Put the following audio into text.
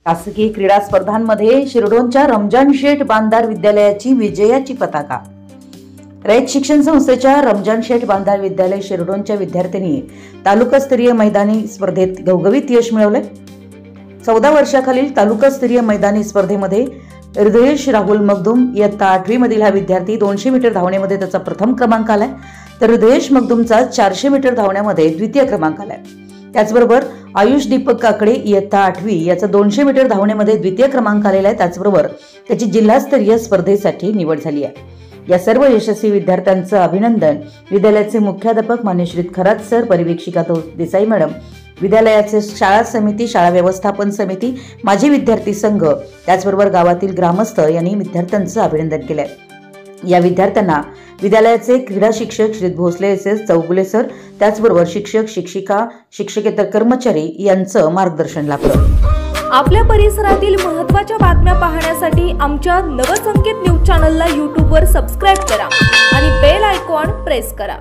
शासकीय क्रीडा स्पर्धांमध्ये शिरडोनच्या रमजान शेठ बांधार विद्यालयाची विजयाची पताका। रयत शिक्षण संस्थेच्या रमजान शेठ बांधार विद्यालय शिरडोनच्या विद्यार्थ्यांनी तालुकास्तरीय मैदानी स्पर्धेत घवघवीत यश मिळवले। 14 वर्षाखालील तालुकास्तरीय मैदानी स्पर्धेमध्ये हृदयेश राहुल मगदुम इयत्ता 8वी मधील हा विद्यार्थी 200 मीटर धावण्यामध्ये त्याचा प्रथम क्रमांक आलाय, तर हृदयेश मगदुमचा 400 मीटर धावण्यामध्ये द्वितीय क्रमांक आलाय। त्याचबरोबर आयुष दीपक काकडे इयत्ता 8वी याचा 200 मीटर धावण्यामध्ये द्वितीय क्रमांक आलेला आहे। त्याचबरोबर त्याची जिल्हास्तरीय स्पर्धेसाठी निवड झाली आहे। या सर्व यशस्वी विद्यार्थ्यांचं अभिनंदन विद्यालयाचे मुख्याध्यापक मान्य श्री खरात सर, परिवीक्षिका देसाई मॅडम, विद्यालयाचे शाळा समिती, शाळा व्यवस्थापन समिती, माजी विद्यार्थी संघ, त्याचबरोबर गावातील ग्रामस्थ यांनी विद्यार्थ्यांचं अभिनंदन केलंय। या विद्यार्थ्यांना विद्यालयाचे क्रीडा शिक्षक श्री भोसले एस चौगुले सर, त्याचबरोबर शिक्षक, शिक्षिका, शिक्षकेतर कर्मचारी यांचं मार्गदर्शन लाभलं। आपल्या परिसरातील महत्त्वाच्या बातम्या पाहण्यासाठी आमच्या नवसंकेत न्यूज चॅनलला YouTube वर सबस्क्राइब करा आणि बेल आयकॉन प्रेस करा।